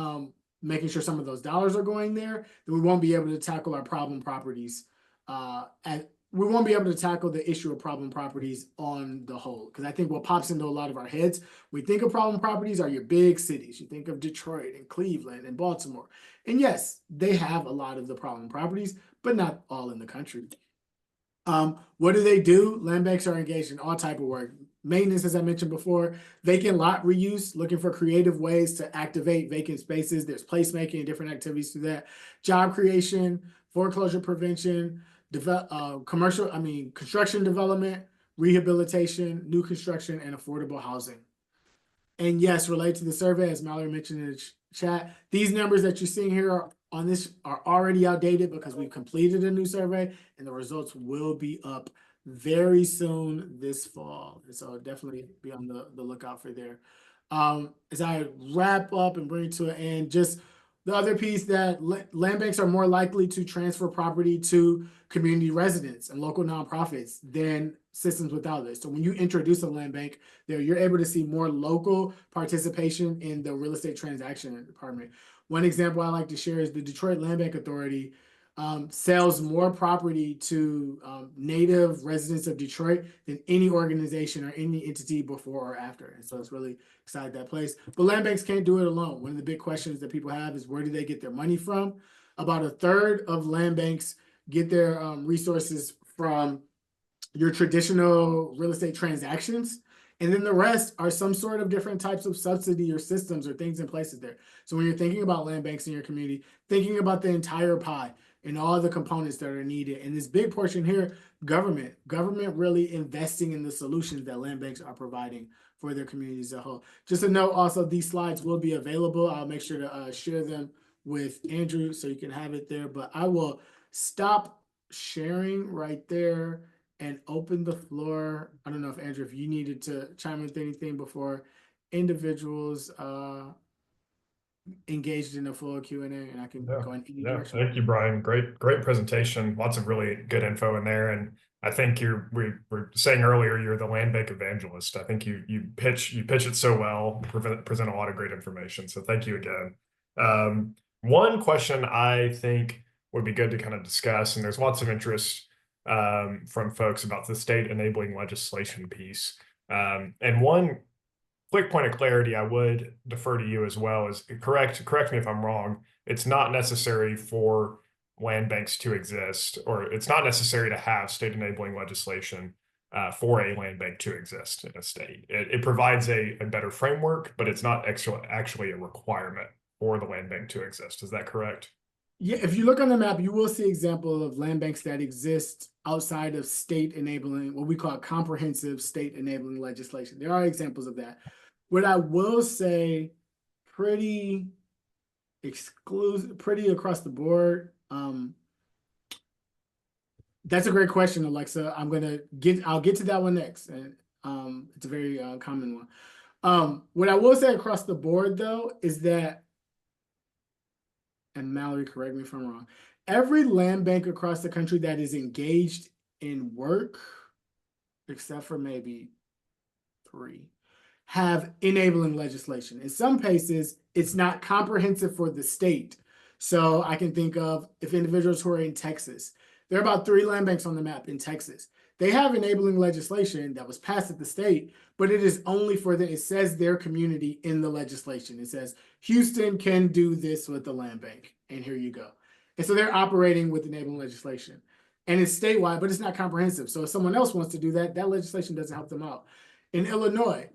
making sure some of those dollars are going there, then we won't be able to tackle our problem properties. And we won't be able to tackle the issue of problem properties on the whole. Because I think what pops into a lot of our heads, we think of problem properties are your big cities. You think of Detroit and Cleveland and Baltimore. And yes, they have a lot of the problem properties, but not all in the country. What do they do? Land banks are engaged in all type of work. Maintenance, as I mentioned before, vacant lot reuse, looking for creative ways to activate vacant spaces. There's placemaking and different activities to that. Job creation, foreclosure prevention, construction development, rehabilitation, new construction, and affordable housing. And yes, related to the survey, as Mallory mentioned in the chat, these numbers that you're seeing here on this are already outdated because we've completed a new survey, and the results will be up very soon this fall. And so definitely be on the lookout for there. As I wrap up and bring it to an end, just the other piece, that land banks are more likely to transfer property to community residents and local nonprofits than systems without this. So when you introduce a land bank there, you're able to see more local participation in the real estate transaction department. One example I like to share is the Detroit Land Bank Authority sells more property to native residents of Detroit than any organization or any entity before or after. And so it's really excited that place. But land banks can't do it alone. One of the big questions that people have is, where do they get their money from? About a third of land banks get their resources from your traditional real estate transactions, And then the rest are some sort of different types of subsidy or systems or things in places there. So when you're thinking about land banks in your community, thinking about the entire pie and all the components that are needed. And this big portion here, government really investing in the solutions that land banks are providing for their communities as a whole. Just a note also, these slides will be available. I'll make sure to share them with Andrew so you can have it there, but I will stop sharing right there and open the floor. I don't know if Andrew, if you needed to chime in with anything before individuals engaged in a full Q&A, and I can go in any direction. Thank you, Brian. Great presentation. Lots of really good info in there. And I think we were saying earlier, you're the land bank evangelist. I think you pitch it so well, present a lot of great information. So thank you again. One question I think would be good to kind of discuss, and there's lots of interest from folks about the state enabling legislation piece. And one quick point of clarity, I would defer to you as well, is correct me if I'm wrong. It's not necessary for land banks to exist, or it's not necessary to have state enabling legislation for a land bank to exist in a state. It provides a better framework, but it's not actually a requirement for the land bank to exist. Is that correct? Yeah, if you look on the map, you will see examples of land banks that exist outside of state enabling, what we call comprehensive state enabling legislation. There are examples of that. What I will say, pretty exclusive, pretty across the board. That's a great question, Alexa. I'll get to that one next. And it's a very common one. What I will say across the board though, is that, and Mallory, correct me if I'm wrong, every land bank across the country that is engaged in work, except for maybe 3, have enabling legislation. In some cases, it's not comprehensive for the state. So I can think of, if individuals who are in Texas, there are about 3 land banks on the map in Texas. They have enabling legislation that was passed at the state, but it is only for it says their community in the legislation. It says Houston can do this with the land bank, and here you go. And so they're operating with enabling legislation. And it's statewide, but it's not comprehensive. So if someone else wants to do that, that legislation doesn't help them out. In Illinois,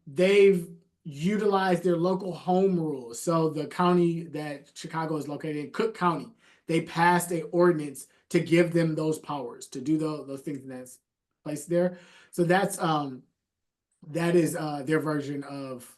they've utilized their local home rules. So the county that Chicago is located in, Cook County, they passed an ordinance to give them those powers to do those things that's placed there. So that is their version of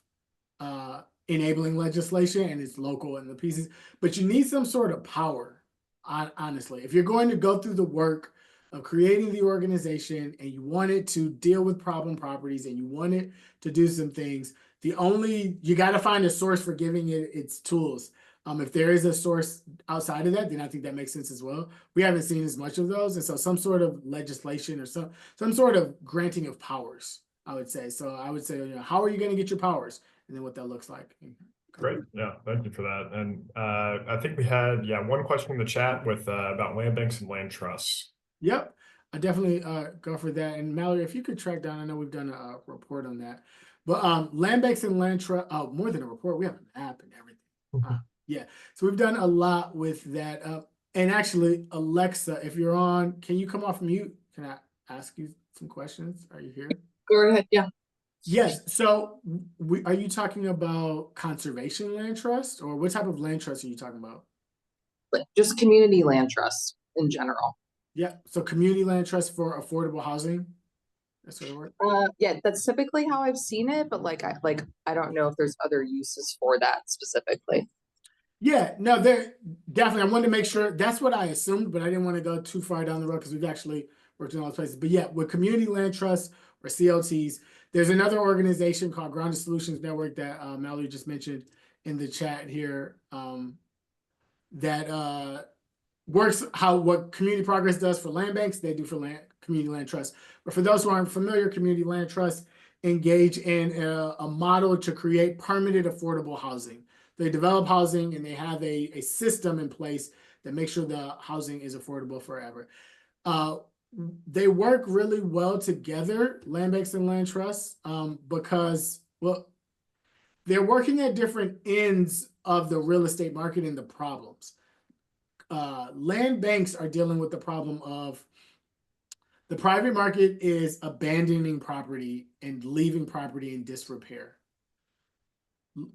enabling legislation, and it's local in the pieces. But you need some sort of power, honestly. If you're going to go through the work of creating the organization and you want it to deal with problem properties and you want it to do some things, you got to find a source for giving it its tools. If there is a source outside of that, then I think that makes sense as well. We haven't seen as much of those. And so some sort of legislation or some sort of granting of powers, I would say. So I would say, how are you going to get your powers? And then what that looks like. Great. Yeah, thank you for that. And I think we had, one question in the chat with about land banks and land trusts. Yep, I definitely go for that. And Mallory, if you could track down, I know we've done a report on that. But land banks and land trust, more than a report, we have an app and everything. Yeah, so we've done a lot with that. And actually, Alexa, if you're on, can you come off mute? Can I ask you some questions? Are you here? Go ahead, yeah. Yes, so are you talking about conservation land trust, or what type of land trust are you talking about? Like just community land trusts in general. Yeah, so community land trust for affordable housing. That's what it works. Yeah, that's typically how I've seen it, but I don't know if there's other uses for that specifically. Yeah, no, there definitely. I wanted to make sure that's what I assumed, but I didn't want to go too far down the road because we've actually worked in all those places. But yeah, with community land trusts or CLTs, there's another organization called Grounded Solutions Network that Mallory just mentioned in the chat here that works what Community Progress does for land banks, they do for community land trusts. But for those who aren't familiar, community land trusts engage in a model to create permanent affordable housing. They develop housing and they have a system in place that makes sure the housing is affordable forever. They work really well together, land banks and land trusts, because, well, they're working at different ends of the real estate market and the problems. Land banks are dealing with the problem of The private market is abandoning property and leaving property in disrepair.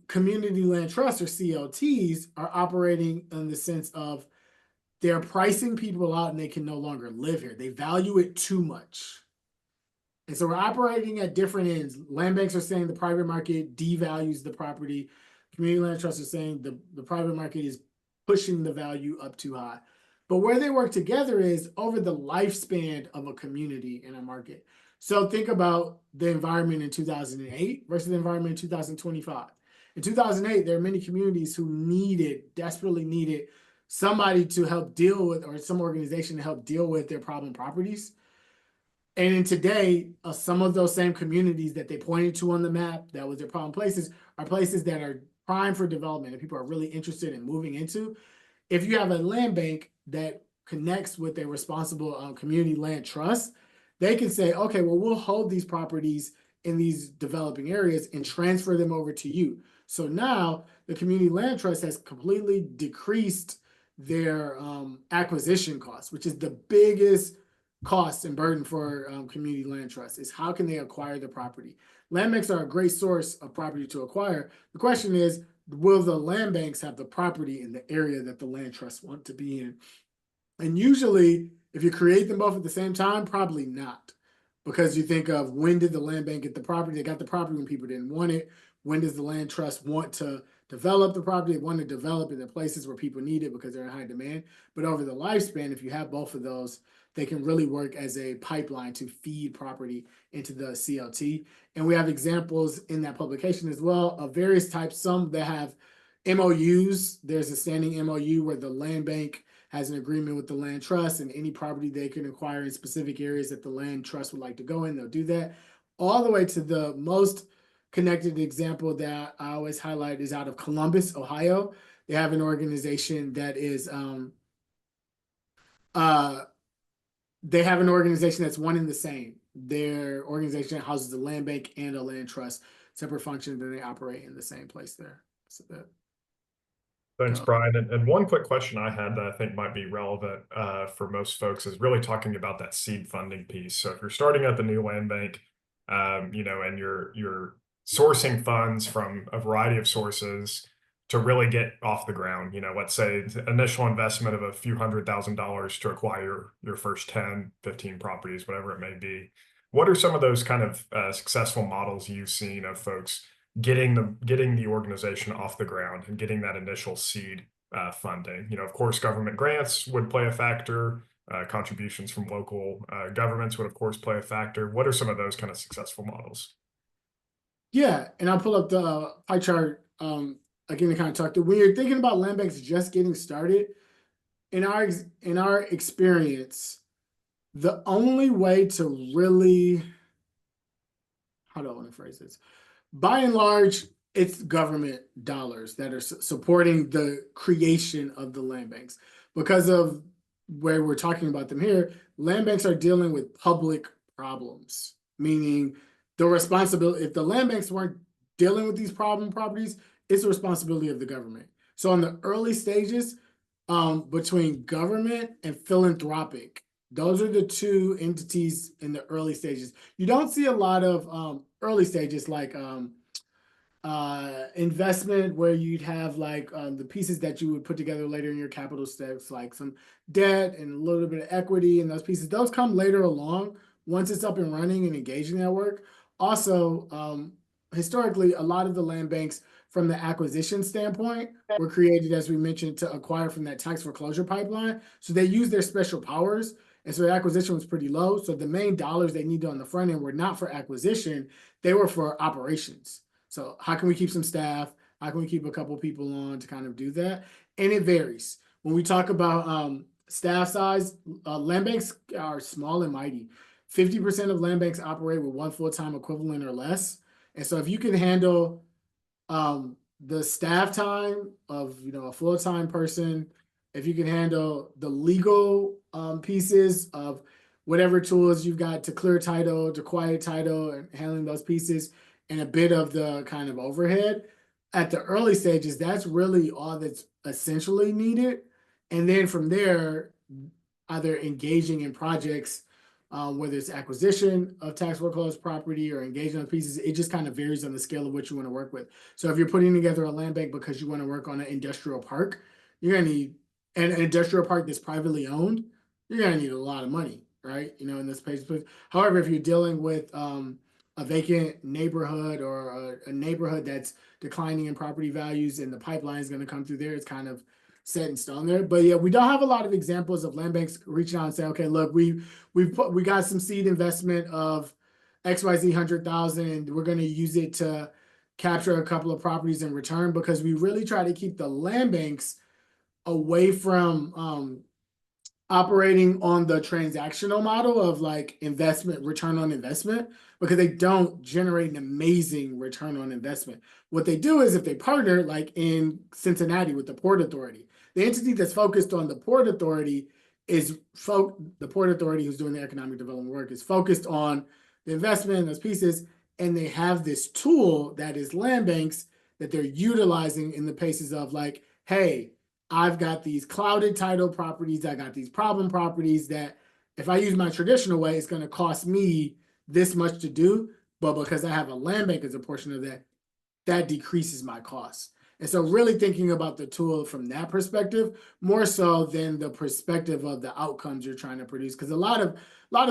Community land trusts, or CLTs, are operating in the sense of they're pricing people out and they can no longer live here. They value it too much. And so we're operating at different ends. Land banks are saying the private market devalues the property. Community land trusts are saying the private market is pushing the value up too high. But where they work together is over the lifespan of a community in a market. So think about the environment in 2008 versus the environment in 2025. In 2008, there are many communities who desperately needed somebody to help deal with, or some organization to help deal with their problem properties. And in today, some of those same communities that they pointed to on the map, that was their problem places, are places that are prime for development and people are really interested in moving into. If you have a land bank that connects with a responsible community land trust, they can say, okay, well, we'll hold these properties in these developing areas and transfer them over to you. So now the community land trust has completely decreased their acquisition costs, which is the biggest cost and burden for community land trusts, is how can they acquire the property? Land banks are a great source of property to acquire. The question is, will the land banks have the property in the area that the land trusts want to be in? And usually, if you create them both at the same time, probably not. Because you think of, when did the land bank get the property? They got the property when people didn't want it. When does the land trust want to develop the property? They want to develop in the places where people need it because they're in high demand. But over the lifespan, if you have both of those, they can really work as a pipeline to feed property into the CLT. And we have examples in that publication as well of various types, some that have MOUs. There's a standing MOU where the land bank has an agreement with the land trust, and any property they can acquire in specific areas that the land trust would like to go in, they'll do that. All the way to the most connected example that I always highlight is out of Columbus, Ohio. They have an organization that is they have an organization that's one and the same. Their organization houses the land bank and a land trust, separate functions, and they operate in the same place there. So that. Thanks, Brian. And one quick question I had that I think might be relevant for most folks is really talking about that seed funding piece. So if you're starting at the new land bank, you know, and you're sourcing funds from a variety of sources to really get off the ground, you know, let's say initial investment of a few $100,000 to acquire your first 10, 15 properties, whatever it may be. What are some of those kind of successful models you've seen of folks getting the organization off the ground and getting that initial seed funding? You know, of course, government grants would play a factor. Contributions from local governments would, of course, play a factor. What are some of those kind of successful models? Yeah, and I'll pull up the pie chart again to kind of talk to. When you're thinking about land banks just getting started, in our experience, the only way to really, how do I want to phrase this? By and large, it's government dollars that are supporting the creation of the land banks. Because of where we're talking about them here, land banks are dealing with public problems, meaning the responsibility, if the land banks weren't dealing with these problem properties, it's the responsibility of the government. So in the early stages, between government and philanthropic, those are the two entities in the early stages. You don't see a lot of early stages like investment where you'd have like the pieces that you would put together later in your capital steps, like some debt and a little bit of equity, and those pieces, those come later along once it's up and running and engaging that work. Also, historically, a lot of the land banks from the acquisition standpoint were created, as we mentioned, to acquire from that tax foreclosure pipeline. So they use their special powers. And so the acquisition was pretty low. So the main dollars they needed on the front end were not for acquisition, they were for operations. So how can we keep some staff? How can we keep a couple people on to kind of do that? And it varies. When we talk about staff size, land banks are small and mighty. 50% of land banks operate with one full-time equivalent or less. And so if you can handle the staff time of, you know, a full-time person, if you can handle the legal pieces of whatever tools you've got to clear title, to quiet title, and handling those pieces, and a bit of the kind of overhead at the early stages, that's really all that's essentially needed. And then from there, either engaging in projects whether it's acquisition of tax foreclosed property or engagement of pieces. It just kind of varies on the scale of what you want to work with. So if you're putting together a land bank because you want to work on an industrial park, you're going to need an industrial park that's privately owned. You're going to need a lot of money, right? You know, in this place. However, if you're dealing with a vacant neighborhood or a neighborhood that's declining in property values and the pipeline is going to come through there, it's kind of set in stone there. But yeah, we don't have a lot of examples of land banks reaching out and saying, okay, look, we got some seed investment of XYZ 100,000 and we're going to use it to capture a couple of properties in return, because we really try to keep the land banks away from operating on the transactional model of like investment, return on investment, because they don't generate an amazing return on investment. What they do is if they partner, like in Cincinnati with the Port Authority, the entity that's focused on the Port Authority is the Port Authority who's doing the economic development work is focused on the investment in those pieces. And they have this tool that is land banks that they're utilizing in the paces of like, hey, I've got these clouded title properties. I got these problem properties that if I use my traditional way, it's going to cost me this much to do. But because I have a land bank as a portion of that, that decreases my costs. And so really thinking about the tool from that perspective, more so than the perspective of the outcomes you're trying to produce. Because a lot of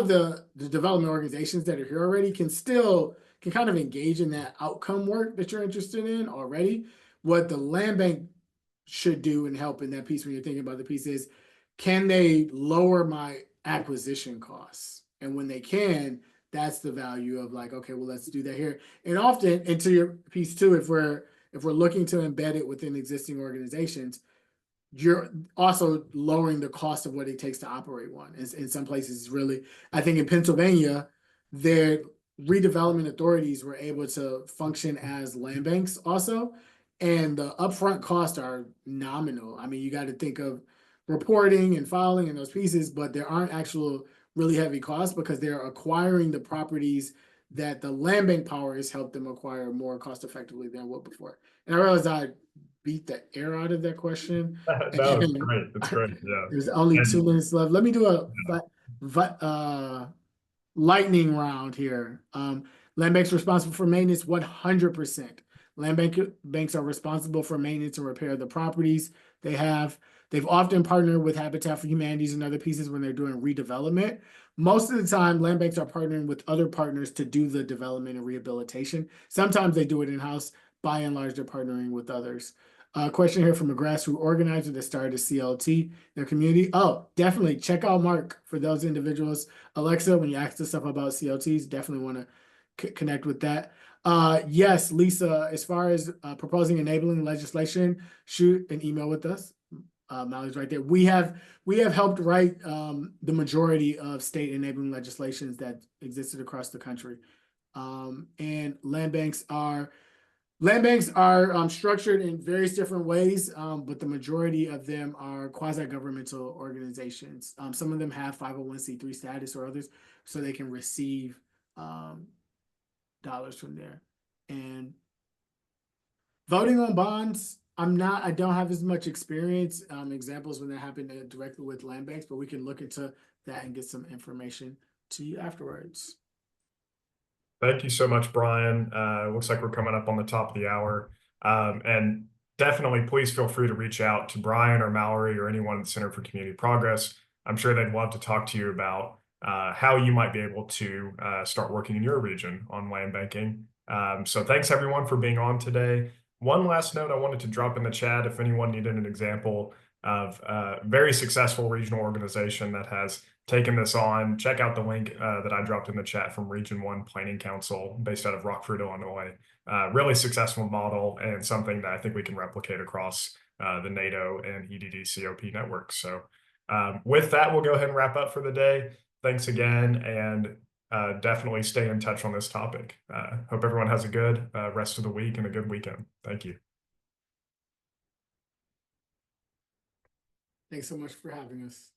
the development organizations that are here already can kind of engage in that outcome work that you're interested in already. What the land bank should do and help in that piece when you're thinking about the piece is, can they lower my acquisition costs? And when they can, that's the value of like, okay, well, let's do that here. And often, and to your piece too, if we're looking to embed it within existing organizations, you're also lowering the cost of what it takes to operate one. In some places, really, I think in Pennsylvania, their redevelopment authorities were able to function as land banks also. And the upfront costs are nominal. I mean, you got to think of reporting and filing and those pieces, but there aren't actual really heavy costs because they're acquiring the properties that the land bank power has helped them acquire more cost effectively than what before. And I realized I beat the air out of that question. No, it's great. It's great. Yeah. There's only And 2 minutes left. Let me do a lightning round here. Land banks responsible for maintenance 100%. Banks are responsible for maintenance and repair of the properties they have. They've often partnered with Habitat for Humanities and other pieces when they're doing redevelopment. Most of the time, land banks are partnering with other partners to do the development and rehabilitation. Sometimes they do it in-house. By and large, they're partnering with others. Question here from a grassroots organizer that started a CLT in their community. Oh, definitely check out Mark for those individuals. Alexa, when you ask us stuff about CLTs, definitely want to connect with that. Yes, Lisa, as far as proposing enabling legislation, shoot an email with us. Mallory's right there. We have helped write the majority of state enabling legislations that existed across the country. And land banks are structured in various different ways, but the majority of them are quasi-governmental organizations. Some of them have 501c3 status or others, so they can receive dollars from there. And voting on bonds, I don't have as much experience, examples when that happened directly with land banks, but we can look into that and get some information to you afterwards. thank you so much, Brian. Looks like we're coming up on the top of the hour. And definitely, please feel free to reach out to Brian or Mallory or anyone at the Center for Community Progress. I'm sure they'd love to talk to you about how you might be able to start working in your region on land banking. So thanks everyone for being on today. One last note I wanted to drop in the chat if anyone needed an example of a very successful regional organization that has taken this on. Check out the link that I dropped in the chat from Region 1 Planning Council based out of Rockford, Illinois. Really successful model and something that I think we can replicate across the NADO and EDD COP networks. So with that, we'll go ahead and wrap up for the day. Thanks again, and definitely stay in touch on this topic. Hope everyone has a good rest of the week and a good weekend. Thank you. Thanks so much for having us.